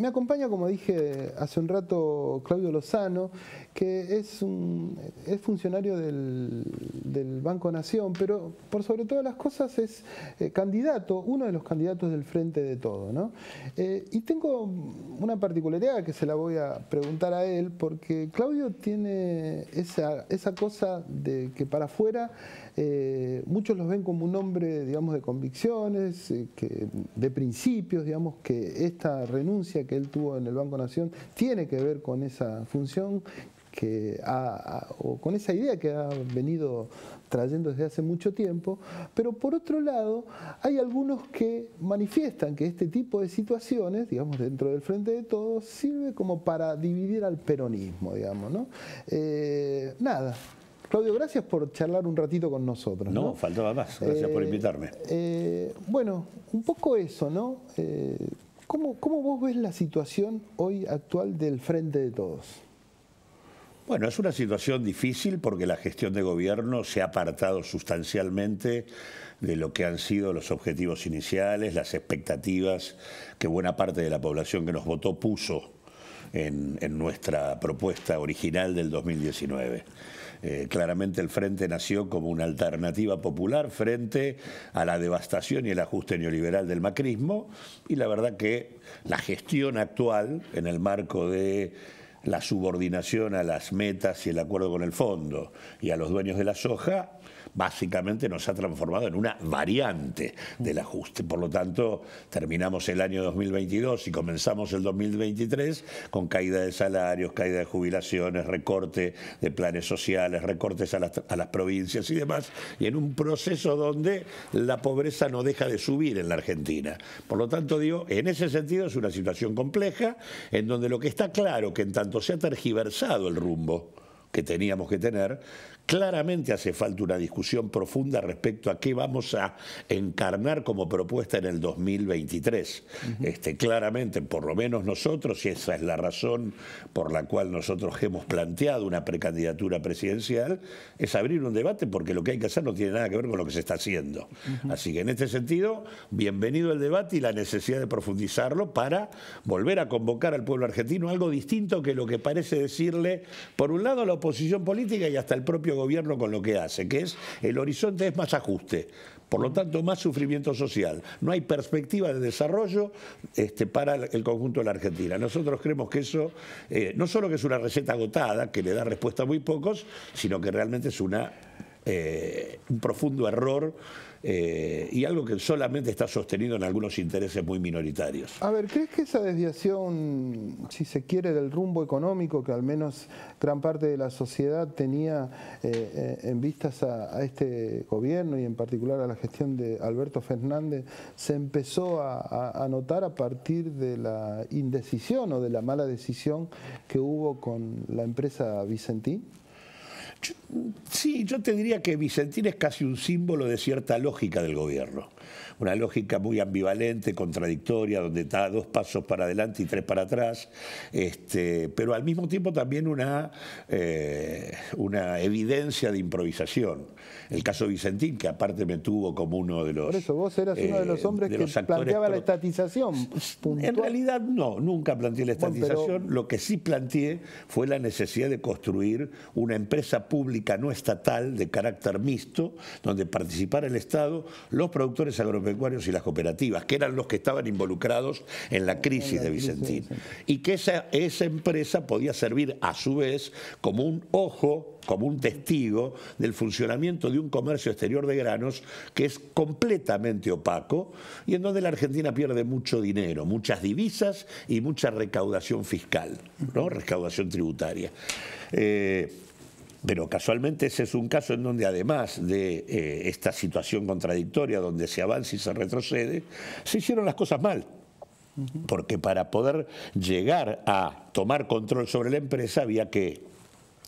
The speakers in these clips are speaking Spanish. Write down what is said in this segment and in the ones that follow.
Me acompaña, como dije hace un rato, Claudio Lozano, que es funcionario del Banco Nación, pero por sobre todas las cosas es uno de los candidatos del Frente de Todos, ¿no? Y tengo una particularidad que se la voy a preguntar a él, porque Claudio tiene esa cosa de que para afuera muchos los ven como un hombre, digamos, de convicciones, de principios, digamos, que esta renuncia que él tuvo en el Banco Nación tiene que ver con esa función o con esa idea que ha venido trayendo desde hace mucho tiempo, pero por otro lado hay algunos que manifiestan que este tipo de situaciones, digamos, dentro del Frente de Todos, sirve como para dividir al peronismo, digamos, ¿no? Nada. Claudio, gracias por charlar un ratito con nosotros. No, faltaba más. Gracias por invitarme. Bueno, un poco eso, ¿no? ¿Cómo vos ves la situación hoy actual del Frente de Todos? Bueno, es una situación difícil porque la gestión de gobierno se ha apartado sustancialmente de lo que han sido los objetivos iniciales, las expectativas que buena parte de la población que nos votó puso en nuestra propuesta original del 2019. Claramente el Frente nació como una alternativa popular frente a la devastación y el ajuste neoliberal del macrismo, y la verdad que la gestión actual, en el marco de la subordinación a las metas y el acuerdo con el fondo y a los dueños de la soja, básicamente nos ha transformado en una variante del ajuste. Por lo tanto, terminamos el año 2022 y comenzamos el 2023 con caída de salarios, caída de jubilaciones, recorte de planes sociales, recortes a las provincias y demás, y en un proceso donde la pobreza no deja de subir en la Argentina. Por lo tanto, digo, en ese sentido es una situación compleja, en donde lo que está claro, que en tanto se ha tergiversado el rumbo que teníamos que tener, claramente hace falta una discusión profunda respecto a qué vamos a encarnar como propuesta en el 2023. Claramente, por lo menos nosotros, y esa es la razón por la cual nosotros hemos planteado una precandidatura presidencial, es abrir un debate, porque lo que hay que hacer no tiene nada que ver con lo que se está haciendo. Así que en este sentido, bienvenido el debate y la necesidad de profundizarlo para volver a convocar al pueblo argentino algo distinto que lo que parece decirle, por un lado, la oposición política y hasta el propio gobierno con lo que hace, que es el horizonte es más ajuste, por lo tanto más sufrimiento social. No hay perspectiva de desarrollo para el conjunto de la Argentina. Nosotros creemos que eso no solo que es una receta agotada, que le da respuesta a muy pocos, sino que realmente es un profundo error y algo que solamente está sostenido en algunos intereses muy minoritarios. A ver, ¿crees que esa desviación, si se quiere, del rumbo económico que al menos gran parte de la sociedad tenía en vistas a este gobierno y en particular a la gestión de Alberto Fernández, se empezó a notar a partir de la indecisión o de la mala decisión que hubo con la empresa Vicentín? Sí, yo te diría que Vicentín es casi un símbolo de cierta lógica del gobierno. Una lógica muy ambivalente, contradictoria, donde está 2 pasos para adelante y 3 para atrás, pero al mismo tiempo también una evidencia de improvisación. El caso Vicentín, que aparte me tuvo como uno de los... Por eso, vos eras uno de los hombres que planteaba la estatización puntual. En realidad no, nunca planteé la estatización. Bueno, pero... Lo que sí planteé fue la necesidad de construir una empresa pública no estatal de carácter mixto, donde participara el Estado, los productores agropecuarios y las cooperativas, que eran los que estaban involucrados en la crisis de Vicentín. Y que esa empresa podía servir a su vez como un ojo, como un testigo del funcionamiento de un comercio exterior de granos que es completamente opaco y en donde la Argentina pierde mucho dinero, muchas divisas y mucha recaudación fiscal, ¿no? Recaudación tributaria. Pero casualmente ese es un caso en donde además de esta situación contradictoria donde se avanza y se retrocede, se hicieron las cosas mal. Porque para poder llegar a tomar control sobre la empresa había que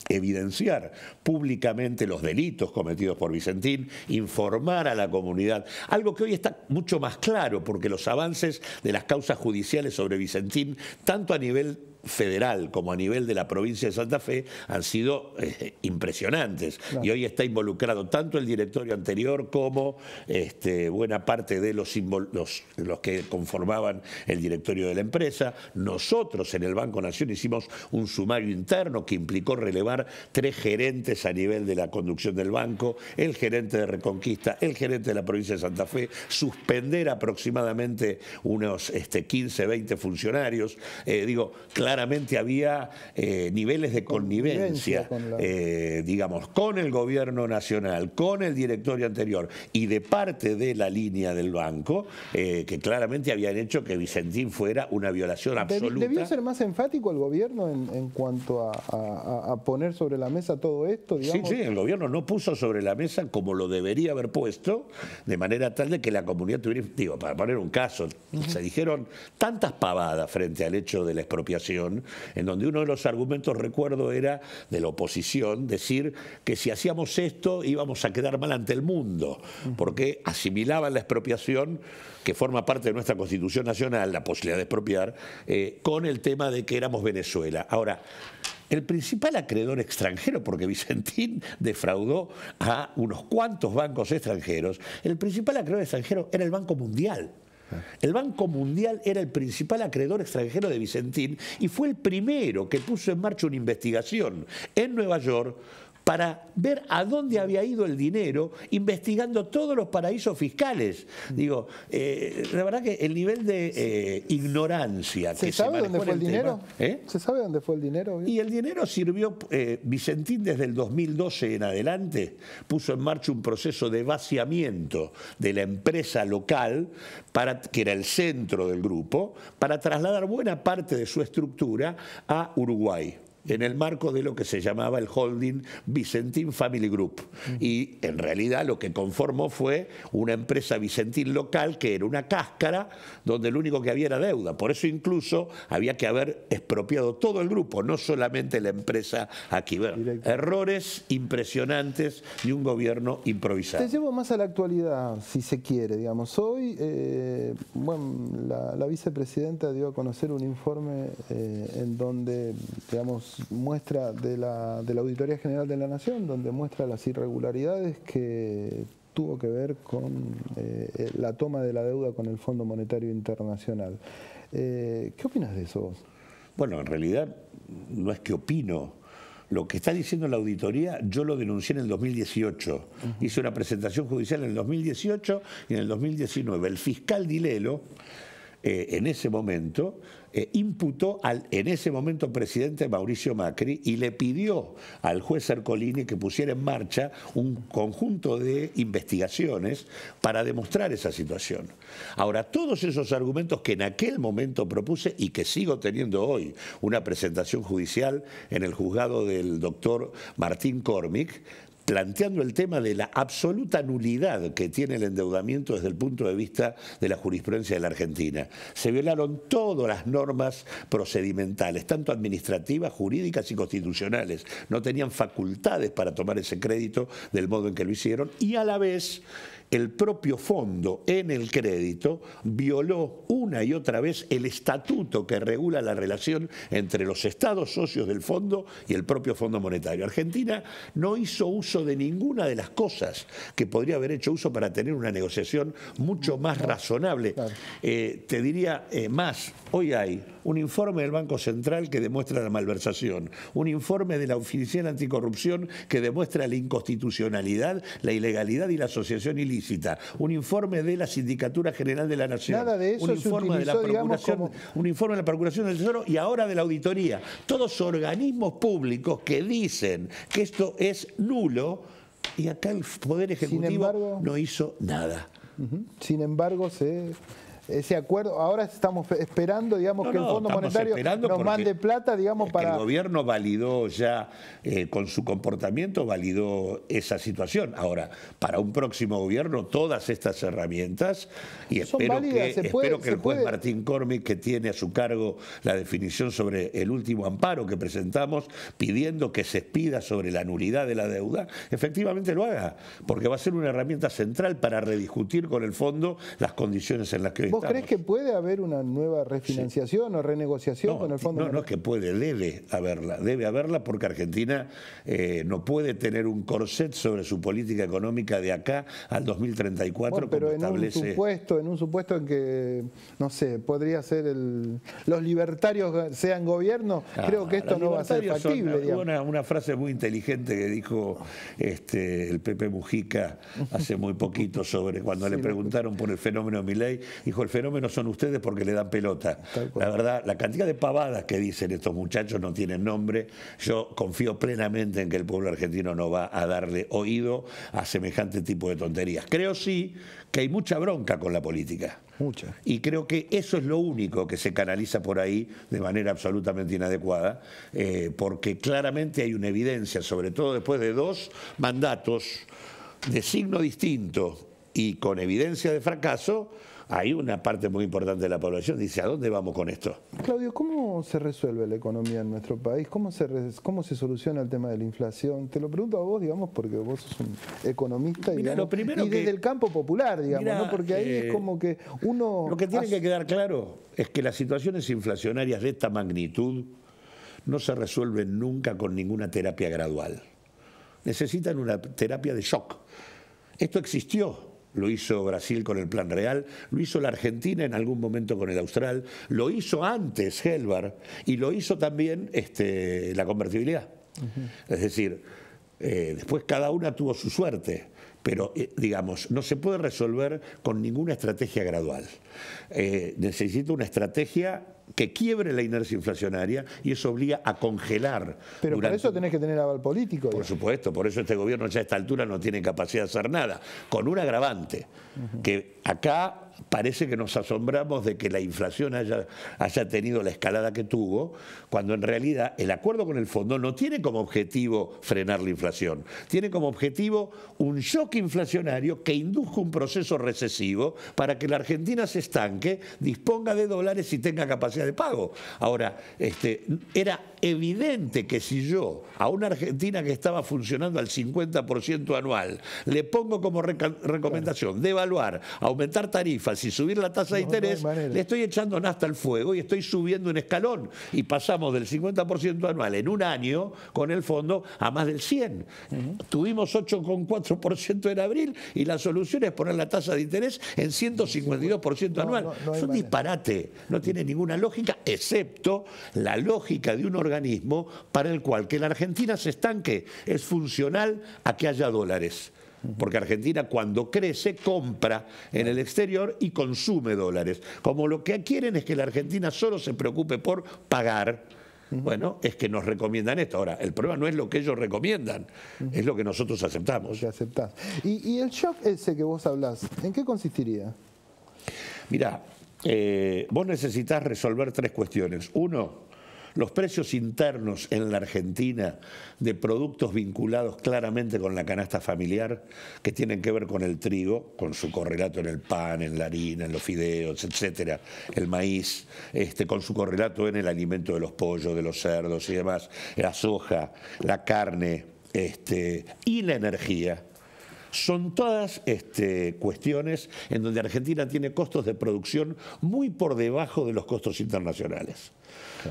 evidenciar públicamente los delitos cometidos por Vicentín, informar a la comunidad, algo que hoy está mucho más claro porque los avances de las causas judiciales sobre Vicentín, tanto a nivel federal como a nivel de la provincia de Santa Fe han sido impresionantes. Claro. Y hoy está involucrado tanto el directorio anterior como buena parte de los que conformaban el directorio de la empresa. Nosotros en el Banco Nación hicimos un sumario interno que implicó relevar 3 gerentes a nivel de la conducción del banco, el gerente de Reconquista, el gerente de la provincia de Santa Fe, suspender aproximadamente unos 15, 20 funcionarios. Claramente había niveles de connivencia, digamos, con el gobierno nacional, con el directorio anterior y de parte de la línea del banco, que claramente habían hecho que Vicentín fuera una violación absoluta. ¿Debió ser más enfático el gobierno en cuanto a poner sobre la mesa todo esto, digamos? Sí, el gobierno no puso sobre la mesa como lo debería haber puesto, de manera tal de que la comunidad tuviera, para poner un caso, se dijeron tantas pavadas frente al hecho de la expropiación, en donde uno de los argumentos, recuerdo, era de la oposición, decir que si hacíamos esto íbamos a quedar mal ante el mundo, porque asimilaban la expropiación, que forma parte de nuestra Constitución Nacional, la posibilidad de expropiar, con el tema de que éramos Venezuela. Ahora, el principal acreedor extranjero, porque Vicentín defraudó a unos cuantos bancos extranjeros, el principal acreedor extranjero era el Banco Mundial. El Banco Mundial era el principal acreedor extranjero de Vicentín y fue el primero que puso en marcha una investigación en Nueva York para ver a dónde había ido el dinero, investigando todos los paraísos fiscales. Digo, la verdad que el nivel de ignorancia que se manejó ¿Se sabe dónde fue el dinero? Tema, ¿Se sabe dónde fue el dinero? Y el dinero sirvió, Vicentín desde el 2012 en adelante puso en marcha un proceso de vaciamiento de la empresa local, que era el centro del grupo, para trasladar buena parte de su estructura a Uruguay, en el marco de lo que se llamaba el holding Vicentín Family Group. Y en realidad lo que conformó fue una empresa Vicentín local que era una cáscara donde lo único que había era deuda. Por eso incluso había que haber expropiado todo el grupo, no solamente la empresa aquí. Errores impresionantes de un gobierno improvisado. Te llevo más a la actualidad, si se quiere, digamos. Hoy, la vicepresidenta dio a conocer un informe en donde, digamos, muestra de la Auditoría General de la Nación, donde muestra las irregularidades que tuvo que ver con la toma de la deuda con el Fondo Monetario Internacional. ¿Qué opinas de eso vos? Bueno, en realidad no es que opino. Lo que está diciendo la auditoría, yo lo denuncié en el 2018. Hice una presentación judicial en el 2018 y en el 2019. El fiscal Dilelo, en ese momento, imputó al en ese momento presidente Mauricio Macri y le pidió al juez Ercolini que pusiera en marcha un conjunto de investigaciones para demostrar esa situación. Ahora, todos esos argumentos que en aquel momento propuse y que sigo teniendo hoy, una presentación judicial en el juzgado del doctor Martín Cormick, planteando el tema de la absoluta nulidad que tiene el endeudamiento desde el punto de vista de la jurisprudencia de la Argentina. Se violaron todas las normas procedimentales, tanto administrativas, jurídicas y constitucionales. No tenían facultades para tomar ese crédito del modo en que lo hicieron y a la vez el propio fondo en el crédito violó una y otra vez el estatuto que regula la relación entre los estados socios del fondo y el propio Fondo Monetario. Argentina no hizo uso de ninguna de las cosas que podría haber hecho uso para tener una negociación mucho más razonable. Claro. Te diría más, hoy hay un informe del Banco Central que demuestra la malversación, un informe de la Oficina Anticorrupción que demuestra la inconstitucionalidad, la ilegalidad y la asociación ilícita, un informe de la Sindicatura General de la Nación, nada de eso un informe de la Procuración, un informe de la Procuración del Tesoro y ahora de la Auditoría. Todos organismos públicos que dicen que esto es nulo y acá el Poder Ejecutivo no hizo nada. Sin embargo, ese acuerdo, ahora estamos esperando, digamos, que el Fondo Monetario nos mande plata, digamos, para... El gobierno validó ya, con su comportamiento, validó esa situación. Ahora, para un próximo gobierno, todas estas herramientas, y espero que el juez Martín Cormick, que tiene a su cargo la definición sobre el último amparo que presentamos, pidiendo que se expida sobre la nulidad de la deuda, efectivamente lo haga, porque va a ser una herramienta central para rediscutir con el fondo las condiciones en las que hoy ¿Vos crees que puede haber una nueva refinanciación o renegociación con el Fondo? No es que puede, debe haberla porque Argentina no puede tener un corset sobre su política económica de acá al 2034 pero como establece. En un supuesto en que, no sé, podría ser los libertarios sean gobierno, creo que esto no va a ser factible. Hubo una frase muy inteligente que dijo el Pepe Mujica hace muy poquito sobre cuando le preguntaron por el fenómeno de Milei, dijo: el fenómeno son ustedes porque le dan pelota. La verdad, la cantidad de pavadas que dicen estos muchachos no tienen nombre. Yo confío plenamente en que el pueblo argentino no va a darle oído a semejante tipo de tonterías. Creo sí que hay mucha bronca con la política. Mucha. Y creo que eso es lo único que se canaliza por ahí de manera absolutamente inadecuada, porque claramente hay una evidencia, sobre todo después de 2 mandatos de signo distinto y con evidencia de fracaso. Hay una parte muy importante de la población que dice: ¿a dónde vamos con esto? Claudio, ¿cómo se resuelve la economía en nuestro país? ¿Cómo se soluciona el tema de la inflación? Te lo pregunto a vos, digamos, porque vos sos un economista, digamos, y desde el campo popular, digamos, ¿no? Porque ahí es como que uno... Lo que tiene que quedar claro es que las situaciones inflacionarias de esta magnitud no se resuelven nunca con ninguna terapia gradual. Necesitan una terapia de shock. Esto existió. Lo hizo Brasil con el Plan Real, lo hizo la Argentina en algún momento con el Austral, lo hizo antes Helbar y lo hizo también la convertibilidad. Es decir, después cada una tuvo su suerte, pero digamos, no se puede resolver con ninguna estrategia gradual. Necesita una estrategia que quiebre la inercia inflacionaria y eso obliga a congelar. Pero para eso tenés que tener aval político. Por supuesto, por eso este gobierno ya a esta altura no tiene capacidad de hacer nada, con un agravante, que acá parece que nos asombramos de que la inflación haya tenido la escalada que tuvo, cuando en realidad el acuerdo con el fondo no tiene como objetivo frenar la inflación, tiene como objetivo un shock inflacionario que induzca un proceso recesivo para que la Argentina se estanque, disponga de dólares y tenga capacidad de pago. Ahora, era evidente que si yo a una Argentina que estaba funcionando al 50% anual le pongo como recomendación devaluar, aumentar tarifas y subir la tasa de interés, le estoy echando nafta al fuego y estoy subiendo un escalón y pasamos del 50% anual en un año con el fondo a más del 100%. Tuvimos 8,4% en abril y la solución es poner la tasa de interés en 152% anual. Es un disparate, no tiene ninguna lógica, excepto la lógica de un organismo para el cual que la Argentina se estanque es funcional a que haya dólares. Porque Argentina cuando crece compra en el exterior y consume dólares. Como lo que quieren es que la Argentina solo se preocupe por pagar, bueno, es que nos recomiendan esto. Ahora, el problema no es lo que ellos recomiendan, es lo que nosotros aceptamos. Lo que aceptás. ¿Y el shock ese que vos hablás, en qué consistiría? Mirá, vos necesitás resolver 3 cuestiones. Uno, los precios internos en la Argentina de productos vinculados claramente con la canasta familiar, que tienen que ver con el trigo, con su correlato en el pan, en la harina, en los fideos, etcétera, el maíz, con su correlato en el alimento de los pollos, de los cerdos y demás, la soja, la carne, y la energía. Son todas cuestiones en donde Argentina tiene costos de producción muy por debajo de los costos internacionales.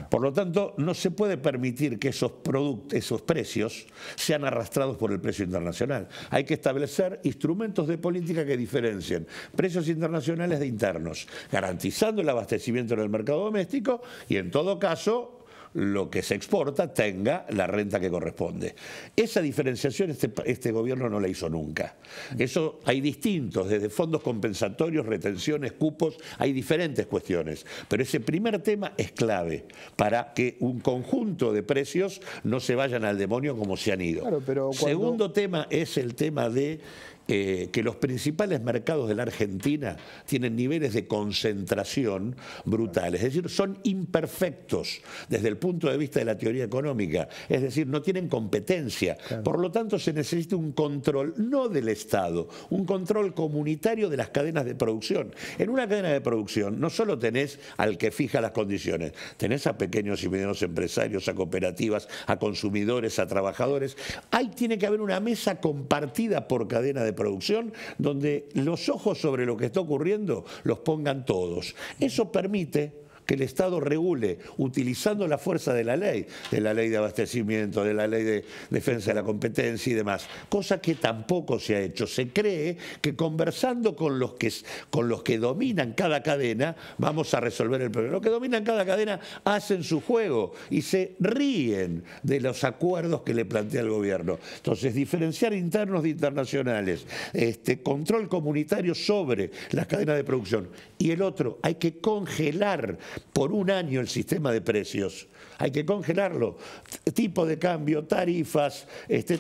Por lo tanto, no se puede permitir que esos precios sean arrastrados por el precio internacional. Hay que establecer instrumentos de política que diferencien precios internacionales de internos, garantizando el abastecimiento en el mercado doméstico y, en todo caso, lo que se exporta tenga la renta que corresponde. Esa diferenciación este gobierno no la hizo nunca. Eso hay distintos, desde fondos compensatorios, retenciones, cupos, hay diferentes cuestiones. Pero ese primer tema es clave para que un conjunto de precios no se vayan al demonio como se han ido. Claro, pero Segundo tema es el tema de que los principales mercados de la Argentina tienen niveles de concentración brutales, es decir, son imperfectos desde el punto de vista de la teoría económica, es decir, no tienen competencia. Claro. Por lo tanto, se necesita un control, no del Estado, un control comunitario de las cadenas de producción. En una cadena de producción no solo tenés al que fija las condiciones, tenés a pequeños y medianos empresarios, a cooperativas, a consumidores, a trabajadores. Ahí tiene que haber una mesa compartida por cadena de de producción, donde los ojos sobre lo que está ocurriendo los pongan todos. Eso permite que el Estado regule utilizando la fuerza de la ley de abastecimiento, de la ley de defensa de la competencia y demás, cosa que tampoco se ha hecho. Se cree que conversando con los que dominan cada cadena vamos a resolver el problema. Los que dominan cada cadena hacen su juego y se ríen de los acuerdos que le plantea el gobierno. Entonces, diferenciar internos de internacionales, control comunitario sobre las cadenas de producción, y el otro, hay que congelar por un año el sistema de precios. Hay que congelarlo, tipo de cambio, tarifas,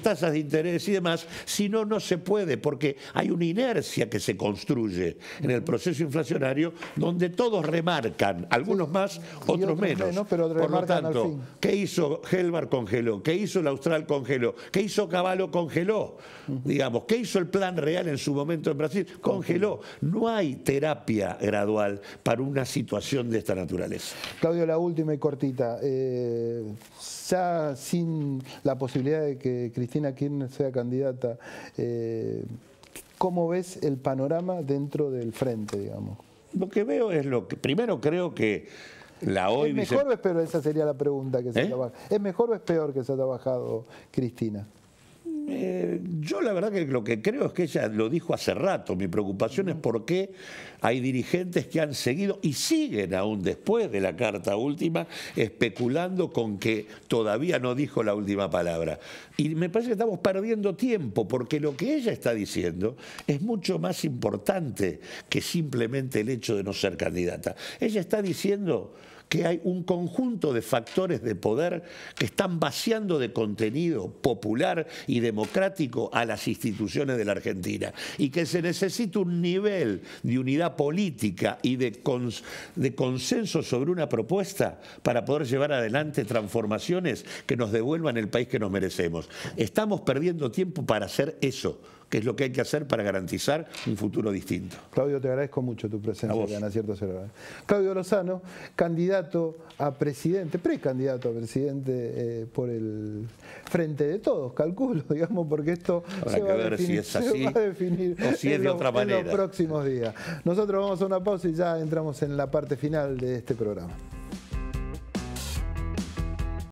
tasas de interés y demás, si no, no se puede, porque hay una inercia que se construye en el proceso inflacionario donde todos remarcan, algunos más, otros menos. Pero por lo tanto, ¿qué hizo Helbar? Congeló. ¿Qué hizo el Austral? Congeló. ¿Qué hizo Cavallo? Congeló. Digamos, ¿qué hizo el Plan Real en su momento en Brasil? Congeló. No hay terapia gradual para una situación de esta naturaleza. Claudio, la última y cortita. Ya sin la posibilidad de que Cristina Kirchner sea candidata, ¿cómo ves el panorama dentro del frente, digamos? Lo que veo es lo que... Primero creo que la hoy... ¿Es mejor o es peor? Esa sería la pregunta que se trabaja. ¿Es mejor o es peor que se ha trabajado Cristina? Yo la verdad que lo que creo es que ella lo dijo hace rato. Mi preocupación es por qué hay dirigentes que han seguido y siguen aún después de la carta última especulando con que todavía no dijo la última palabra. Y me parece que estamos perdiendo tiempo, porque lo que ella está diciendo es mucho más importante que simplemente el hecho de no ser candidata. Ella está diciendo que hay un conjunto de factores de poder que están vaciando de contenido popular y democrático a las instituciones de la Argentina, y que se necesita un nivel de unidad política y de consenso sobre una propuesta para poder llevar adelante transformaciones que nos devuelvan el país que nos merecemos. Estamos perdiendo tiempo para hacer eso, que es lo que hay que hacer para garantizar un futuro distinto. Claudio, te agradezco mucho tu presencia acá en Acierto Cero. Claudio Lozano, candidato a presidente, precandidato a presidente por el Frente de Todos, calculo, digamos, porque esto se va a definir o si es de otra manera en los próximos días. Nosotros vamos a una pausa y ya entramos en la parte final de este programa.